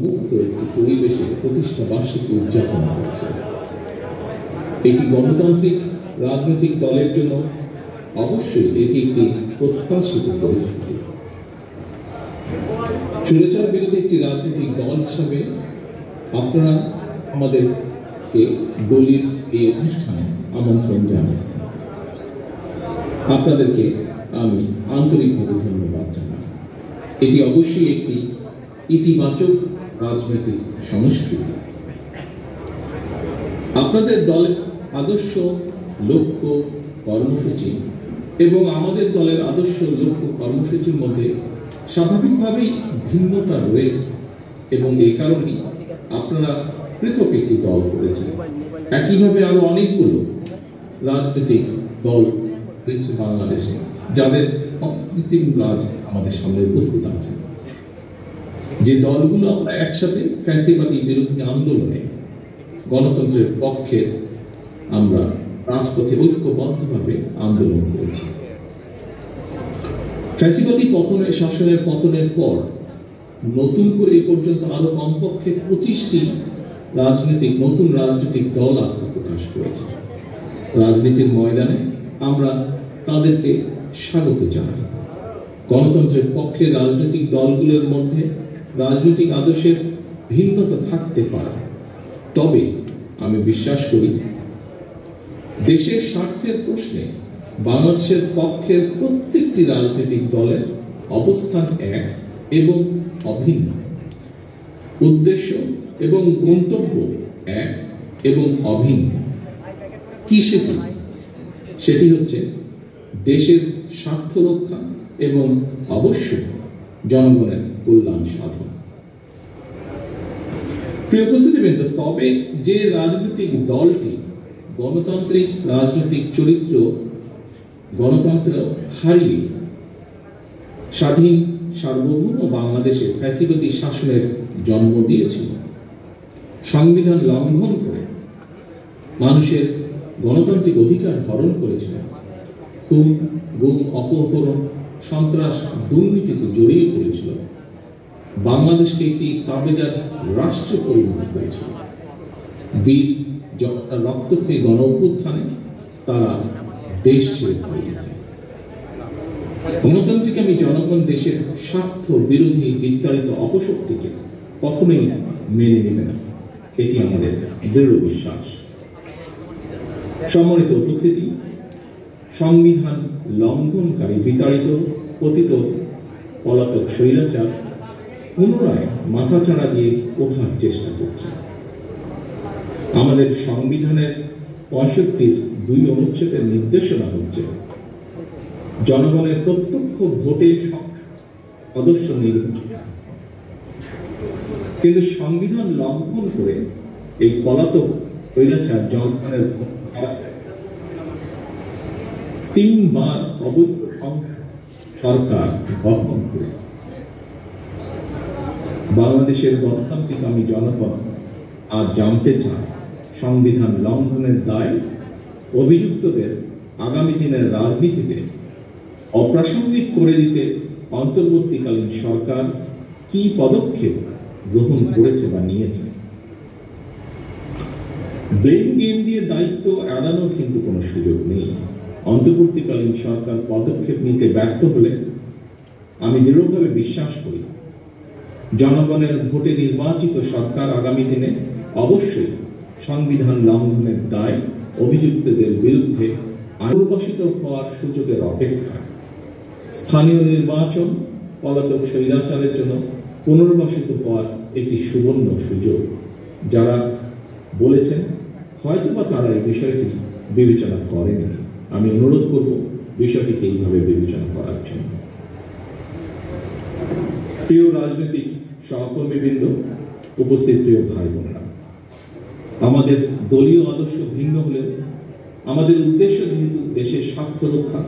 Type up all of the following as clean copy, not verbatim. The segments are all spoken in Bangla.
মুক্ত একটি পরিবেশে প্রতিষ্ঠা বার্ষিকী উদযাপন করছে। এটি গণতান্ত্রিক রাজনৈতিক দলের জন্য অবশ্যই এটি একটি প্রত্যাশিত পরিস্থিতি। স্বৈরাচার বিরোধী একটি রাজনৈতিক দল হিসাবে আপনারা আমাদেরকে দলীয় এই অনুষ্ঠানে আমন্ত্রণ জানান। আপনাদেরকে আমি আন্তরিকভাবে ধন্যবাদ জানাই। এটি অবশ্যই একটি ইতিবাচক রাজনৈতিক সংস্কৃতি। আপনাদের দলের আদর্শ, লক্ষ্য, কর্মসূচি এবং আমাদের দলের আদর্শ, লক্ষ্য, কর্মসূচির মধ্যে স্বাভাবিকভাবেই ভিন্নতা রয়েছে এবং এই কারণেই আপনারা পৃথক একটি দল করেছেন। একইভাবে আরো অনেকগুলো রাজনৈতিক দল রয়েছে বাংলাদেশে, যাদের রাজ আমাদের সামনে উপস্থিত আছে। যে দলগুলো আমরা একসাথে ফ্যাসিবাদী বিরোধী আন্দোলনে গণতন্ত্রের পক্ষে আমরা রাজপথে ঐক্যবদ্ধভাবে আন্দোলন করেছি। ফ্যাসিবাদী শাসনের পতনের পর নতুন করে এ পর্যন্ত আরো কমপক্ষে 25টি নতুন রাজনৈতিক দল আত্মপ্রকাশ করেছে। রাজনীতির ময়দানে আমরা তাদেরকে স্বাগত জানাই। গণতন্ত্রের পক্ষে রাজনৈতিক দলগুলোর মধ্যে রাজনৈতিক আদর্শের ভিন্নতা থাকতে পারে, তবে আমি বিশ্বাস করি দেশের স্বার্থের প্রশ্নে বাংলাদেশের পক্ষের প্রত্যেকটি রাজনৈতিক দলের অবস্থান এক এবং অভিন্ন, উদ্দেশ্য এবং গন্তব্য এক এবং অভিন্ন। কি সেটি হচ্ছে দেশের স্বার্থ রক্ষা এবং অবশ্যই জনগণের কল্যাণ সাধন। প্রিয় উপস্থিতিবৃন্দ, তবে যে রাজনৈতিক দলটি গণতান্ত্রিক রাজনৈতিক চরিত্র, গণতন্ত্র হারিয়ে স্বাধীন সার্বভৌম বাংলাদেশে ফ্যাসিবাদী শাসনের জন্ম দিয়েছিল, সংবিধান লঙ্ঘন করে মানুষের গণতান্ত্রিক অধিকার হরণ করেছিল, খুন, গুম, অপহরণ, সন্ত্রাস, দুর্নীতিতে জড়িয়ে পড়েছিল, বাংলাদেশকে একটি তাবেদার রাষ্ট্রে পরিণত করেছিল, বীর যখন রক্তক্ষয়ী গণ অভ্যুত্থানে তারা দেশ ছেড়ে পালিয়েছে। গণতান্ত্রিক আমি জনগণ দেশের স্বার্থ বিরোধী বিস্তারিত অপশক্তিকে কখনোই মেনে নেবে না, এটি আমাদের দৃঢ় বিশ্বাস। সম্মানিত উপস্থিতি, সংবিধান লঙ্ঘনকারী বিতাড়িত পতিত পলাতক স্বৈরাচার পুনরায় মাথাচাড়া দিয়ে ওঠার চেষ্টা করছে। আমাদের সংবিধানের 65-র 2 অনুচ্ছেদের নির্দেশনা হচ্ছে জনগণের প্রত্যক্ষ ভোটে সদস্য নির্বাচন। কিন্তু সংবিধান লঙ্ঘন করে এই পলাতক স্বৈরাচার জনগণের 3বার অবৈধ সরকার গঠন করে বাংলাদেশের গণতান্ত্রিক আমি জনগণ আজ জানতে চায় সংবিধান লঙ্ঘনের দায় অভিযুক্তদের আগামী দিনের রাজনীতিতে অপ্রাসঙ্গিক করে দিতে অন্তর্বর্তীকালীন সরকার কি পদক্ষেপ গ্রহণ করেছে বা নিয়েছে। ব্লেম গেম দিয়ে দায়িত্ব এড়ানোর কিন্তু কোনো সুযোগ নেই। অন্তর্বর্তীকালীন সরকার পদক্ষেপ নিতে ব্যর্থ হলে আমি দৃঢ়ভাবে বিশ্বাস করি জনগণের ভোটে নির্বাচিত সরকার আগামী দিনে অবশ্যই সংবিধান লঙ্ঘনের দায় অভিযুক্তদের বিরুদ্ধে পুনর্বাসিত হওয়ার সুযোগের অপেক্ষা। স্থানীয় নির্বাচন পলাতক স্বৈরাচারের জন্য পুনর্বাসিত হওয়ার একটি সুবর্ণ সুযোগ। যারা বলেছেন হয়তোবা তারা এই বিষয়টি বিবেচনা করেনি, আমি অনুরোধ করব বিষয়টিকে এইভাবে বিবেচনা করার জন্য। প্রিয় রাজনৈতিক সহকর্মীবৃন্দ, উপস্থিত প্রিয় ভাই বোনেরা, আমাদের দলীয় আদর্শ ভিন্ন হলেও আমাদের উদ্দেশ্য যেহেতু দেশের স্বার্থ রক্ষা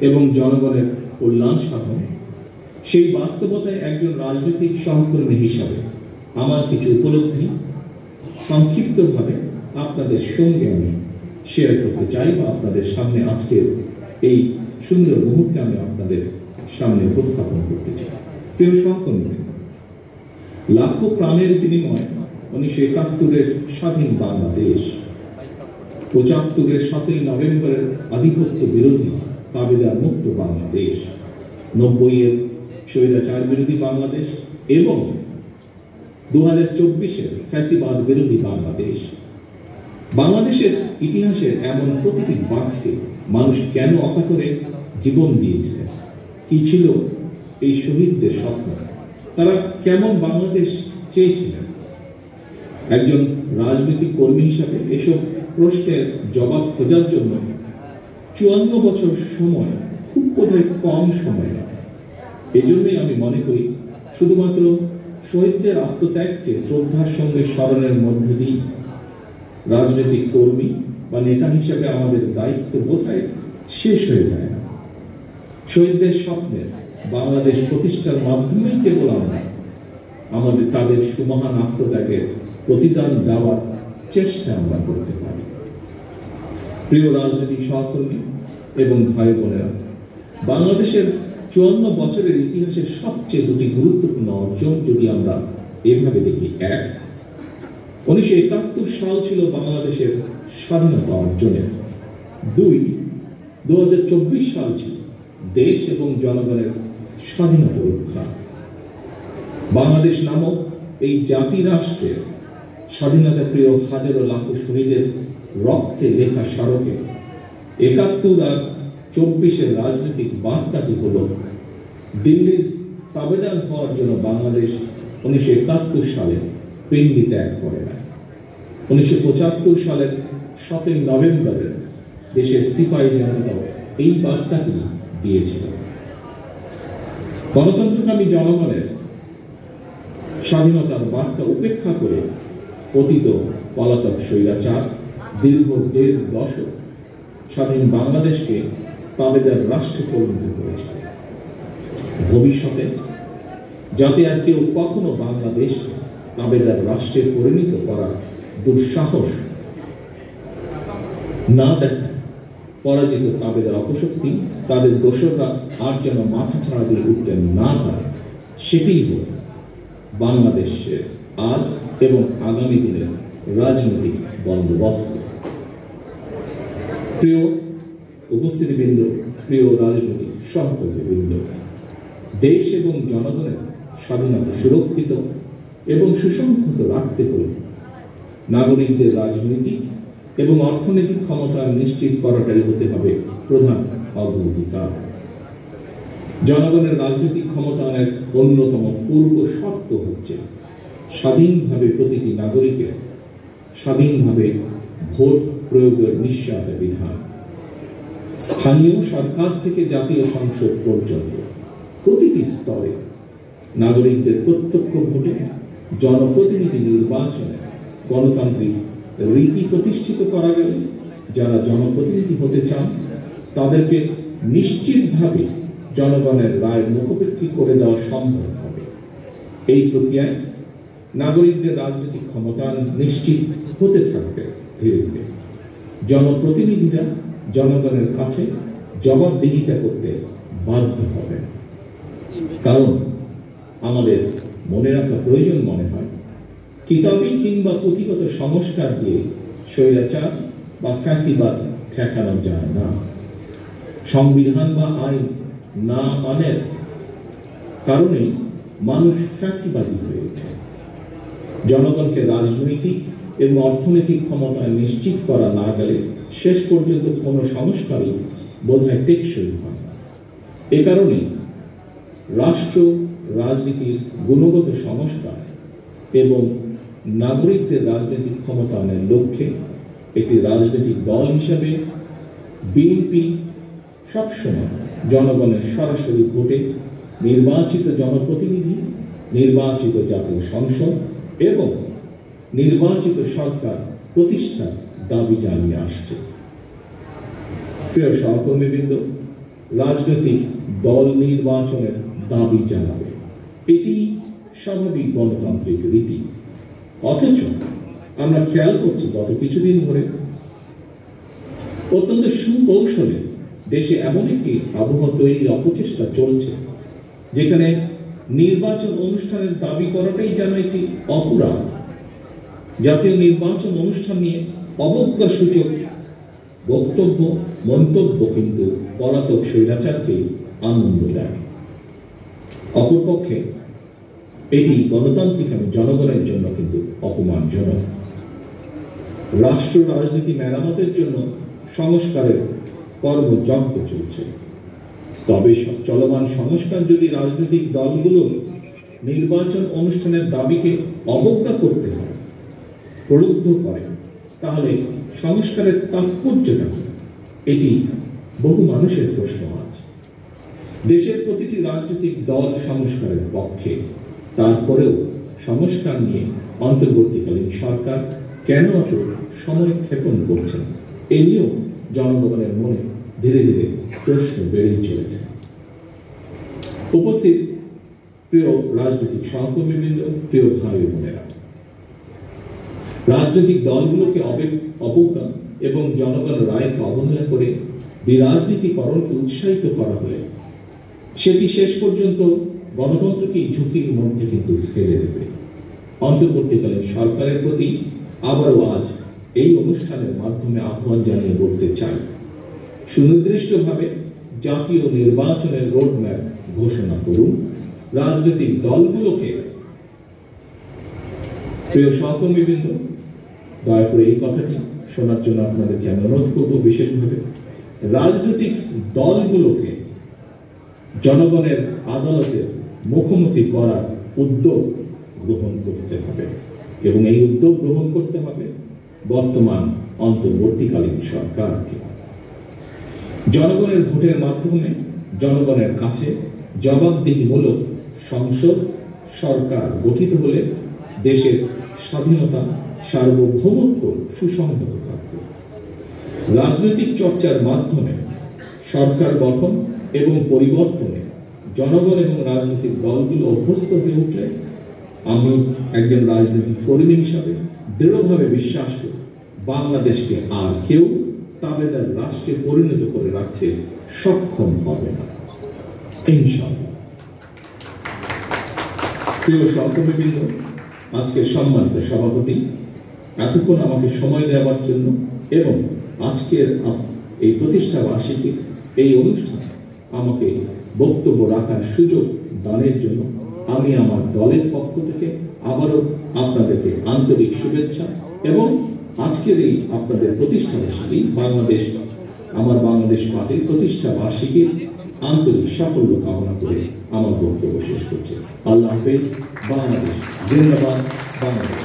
এবং জনগণের কল্যাণ সাধন, সেই বাস্তবতায় একজন রাজনৈতিক সহকর্মী হিসাবে আমার কিছু উপলব্ধি সংক্ষিপ্তভাবে আপনাদের সঙ্গে আমি শেয়ার করতে চাই বা আপনাদের সামনে আজকের এই সুন্দর মুহূর্তে আমি আপনাদের সামনে উপস্থাপন করতে চাই। প্রিয় সহকর্মী, লাখো প্রাণের বিনিময়ে 1971-এর স্বাধীন বাংলাদেশ, 75-এর 7ই নভেম্বরের আধিপত্য বিরোধী দাবিদার মুক্ত বাংলাদেশ, 90-এর স্বৈরাচার বিরোধী বাংলাদেশ এবং 2024-এর ফ্যাসিবাদ বিরোধী বাংলাদেশ। বাংলাদেশের ইতিহাসের এমন প্রতিটি বাক্যে মানুষ কেন অকাতরে জীবন দিয়েছে, কি ছিল এই শহীদদের স্বপ্ন, তারা কেমন বাংলাদেশ চেয়েছিলেন? একজন রাজনৈতিক কর্মী হিসাবে এসব প্রশ্নের জবাব খোঁজার জন্য 54 বছর সময় খুব বোধহয় কম সময় না। এজন্যই আমি মনে করি শুধুমাত্র শহীদদের আত্মত্যাগকে শ্রদ্ধার সঙ্গে স্মরণের মধ্য দিয়ে রাজনৈতিক কর্মী বা নেতা হিসেবে আমাদের দায়িত্ব বোধহয় শেষ হয়ে যায় না। শহীদদের স্বপ্নের বাংলাদেশ প্রতিষ্ঠার মাধ্যমেই কেবল আমরা তাদের সুমহান আত্মত্যাগের প্রতিদান দেওয়ার চেষ্টা আমরা করতে পারি। প্রিয় রাজনৈতিক সহকর্মী এবং ভাই বোনেরা, বাংলাদেশের 54 বছরের ইতিহাসের সবচেয়ে দুটি গুরুত্বপূর্ণ অর্জন যদি আমরা এভাবে দেখি, 1, 1971 সাল ছিল বাংলাদেশের স্বাধীনতা অর্জনের। 2, 2024 সাল ছিল দেশ এবং জনগণের স্বাধীনতা রক্ষা। বাংলাদেশ নামক এই জাতি রাষ্ট্রের স্বাধীনতা প্রিয় হাজারো লাখো শহীদের রক্তে লেখা স্মারকে 71 আর 24-এর রাজনৈতিক বার্তাটি হল, দিল্লির তাবেদার হওয়ার জন্য বাংলাদেশ 1971 সালে পিণ্ডি ত্যাগ করে না। 1975 সালের 7ই নভেম্বরের দেশের সিপাহী জনতাও এই বার্তাটি দিয়েছিল। গণতন্ত্রকামী জনগণের স্বাধীনতার বার্তা উপেক্ষা করে পতিত পলাতক স্বৈরাচার দীর্ঘ 1.5 দশক স্বাধীন বাংলাদেশকে তাবেদার রাষ্ট্রে পরিণত করেছে। ভবিষ্যতে যাতে আর কেউ কখনো বাংলাদেশ তাবেদার রাষ্ট্রে পরিণত করার দুঃসাহস না দেখায়, পরাজিত তাবেদার অপশক্তি তাদের দোসররা আর যেন মাথা ছাড়া দিয়ে উঠতে না পারে, সেটিই হল বাংলাদেশের আজ এবং আগামী দিনের রাজনৈতিক বন্দোবস্ত। প্রিয় উপস্থিতিবৃন্দ, প্রিয় রাজনৈতিক সহকর্মীবৃন্দ, দেশ এবং জনগণের স্বাধীনতা সুরক্ষিত এবং সুসংহত রাখতে হলে নাগরিকদের রাজনৈতিক এবং অর্থনৈতিক ক্ষমতা নিশ্চিত করাটাই হতে হবে প্রধান অগ্রাধিকার। জনগণের রাজনৈতিক ক্ষমতায়নের অন্যতম পূর্ব শর্ত হচ্ছে স্বাধীনভাবে প্রতিটি নাগরিকের স্বাধীনভাবে ভোট প্রয়োগের নিশ্চয়তা বিধান। স্থানীয় সরকার থেকে জাতীয় সংসদ পর্যন্ত প্রতিটি স্তরে নাগরিকদের প্রত্যক্ষ ভোটে জনপ্রতিনিধি নির্বাচনে গণতান্ত্রিক রীতি প্রতিষ্ঠিত করা গেলে যারা জনপ্রতিনিধি হতে চান তাদেরকে নিশ্চিতভাবে জনগণের রায় মুখোমুখি করে দেওয়া সম্ভব হবে। এই প্রক্রিয়ায় নাগরিকদের রাজনৈতিক ক্ষমতা নিশ্চিত হতে থাকবে। ধীরে ধীরে জনপ্রতিনিধিরা জনগণের কাছে জবাবদিহিতা করতে বাধ্য হবে। কারণ আমাদের মনে রাখা প্রয়োজন মনে হয়, কিতাবী কিংবা পুঁথিগত সংস্কার দিয়ে স্বৈরাচার বা ফ্যাসিবাদ ঠেকানো যায় না। সংবিধান বা আইন না মানের কারণে মানুষ ফ্যাসিবাদী হয়ে ওঠে। জনগণকে রাজনৈতিক এবং অর্থনৈতিক ক্ষমতা নিশ্চিত করা না গেলে শেষ পর্যন্ত কোনো সংস্কারই বোধহয় টেকসই হয় না। এ কারণে রাষ্ট্র রাজনীতির গুণগত সংস্কার এবং নাগরিকদের রাজনৈতিক ক্ষমতায়নের লক্ষ্যে একটি রাজনৈতিক দল হিসাবে বিএনপি সবসময় জনগণের সরাসরি ভোটে নির্বাচিত জনপ্রতিনিধি, নির্বাচিত জাতীয় সংসদ এবং নির্বাচিত সরকার প্রতিষ্ঠার দাবি জানিয়ে আসছে। প্রিয় সহকর্মীবৃন্দ, রাজনৈতিক দল নির্বাচনের দাবি জানাবে, এটি স্বাভাবিক গণতান্ত্রিক রীতি। অথচ আমরা খেয়াল করছি গত কিছুদিন ধরে অত্যন্ত সুকৌশলে দেশে এমন একটি আবহাওয়া তৈরির অপচেষ্টা চলছে যেখানে নির্বাচন অনুষ্ঠানের দাবি করাটাই যেন একটি অপরাধ। জাতীয় নির্বাচন অনুষ্ঠান নিয়ে অবজ্ঞা সূচক বক্তব্য মন্তব্য কিন্তু পলাতক স্বৈরাচারকে আনন্দ দেয়। অপরপক্ষে এটি গণতান্ত্রিক এবং জনগণের জন্য কিন্তু অপমানজনক। রাষ্ট্র রাজনীতি মেরামতের জন্য সংস্কারের কর্মযজ্ঞ চলছে, তবে চলমান সংস্কার যদি রাজনৈতিক দলগুলো নির্বাচন অনুষ্ঠানের দাবিকে অবজ্ঞা করতে হয়, প্রলুব্ধ করে, তাহলে সংস্কারের তাৎপর্যটা কি? এটি বহু মানুষের প্রশ্ন আছে। দেশের প্রতিটি রাজনৈতিক দল সংস্কারের পক্ষে, তারপরেও সংস্কার নিয়ে অন্তর্বর্তীকালীন সরকার কেন এত সময় ক্ষেপণ করছেন, এ নিয়েও জনগণের মনে ধীরে ধীরে প্রশ্ন বেড়েই চলেছে। উপস্থিত প্রিয় রাজনৈতিক সহকর্মীবৃন্দ, প্রিয় ভাই বোনেরা, রাজনৈতিক দলগুলোকে অবজ্ঞা এবং জনগণের রায়কে অবহেলা করে বিরাজনীতিকরণকে উৎসাহিত করা হলে সেটি শেষ পর্যন্ত গণতন্ত্রকে ঝুঁকির মধ্যে কিন্তু ফেলে দেবে। অন্তর্বর্তীকালীন সরকারের প্রতি আবারও আজ এই অনুষ্ঠানের মাধ্যমে আহ্বান জানিয়ে বলতে চাই, সুনির্দিষ্টভাবে জাতীয় নির্বাচনের রোডম্যাপ ঘোষণা করুন। রাজনৈতিক দলগুলোকে, প্রিয় সহকর্মীবৃন্দ, দয়া করে এই কথাটি শোনার জন্য আপনাদেরকে আমি অনুরোধ করব। বিশেষভাবে রাজনৈতিক দলগুলোকে জনগণের আদালতে মুখোমুখি করার উদ্যোগ গ্রহণ করতে হবে এবং এই উদ্যোগ গ্রহণ করতে হবে বর্তমান অন্তর্বর্তীকালীন সরকারকে। জনগণের ভোটের মাধ্যমে জনগণের কাছে জবাবদিহিমূলক সংসদ সরকার গঠিত হলে দেশের স্বাধীনতা, সার্বভৌমত্ব সুসংহত থাকবে। রাজনৈতিক চর্চার মাধ্যমে সরকার গঠন এবং পরিবর্তনে জনগণ এবং রাজনৈতিক দলগুলো অভ্যস্ত হয়ে উঠলে আমি একজন রাজনৈতিক কর্মী হিসাবে দৃঢ়ভাবে বিশ্বাস করি, বাংলাদেশকে আর কেউ তাবেদার রাষ্ট্রে পরিণত করে রাখতে সক্ষম হবে না, ইনশাআল্লাহ। প্রিয় সহকর্মীবৃন্দ, আজকের সম্মানিত সভাপতি, এতক্ষণ আমাকে সময় দেওয়ার জন্য এবং আজকের এই প্রতিষ্ঠা বার্ষিকী এই অনুষ্ঠানে আমাকে বক্তব্য রাখার সুযোগ দানের জন্য আমি আমার দলের পক্ষ থেকে আবারও আপনাদেরকে আন্তরিক শুভেচ্ছা এবং আজকের এই আপনাদের প্রতিষ্ঠা বার্ষিকী আমার বাংলাদেশ পার্টির প্রতিষ্ঠা বার্ষিকীর আন্তরিক সাফল্য কামনা করে আমার বক্তব্য শেষ করছি। আল্লাহ হাফেজ। বাংলাদেশ জিন্দাবাদ। বাংলাদেশ।